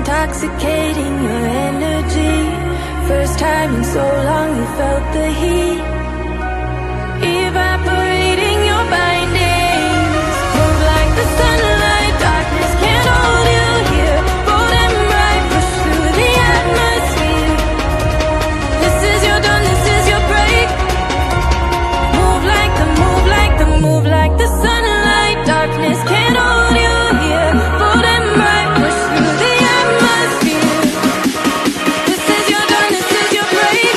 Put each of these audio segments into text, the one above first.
intoxicating your energy. First time in so long you felt the heat evaporating your bindings. Move like the sunlight, darkness can't hold you here. Bold and bright, push through the atmosphere. This is your dawn, this is your break. Move like the, move like the, move like the sunlight, darkness can't hold you here. Bold and bright, push through the atmosphere. This is your dawn, this is your break.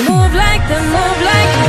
Move like the, move like the.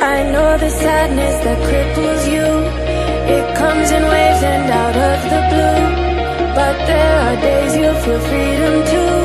I know the sadness that cripples you. It comes in waves and out of the blue. But there are days you'll feel freedom too.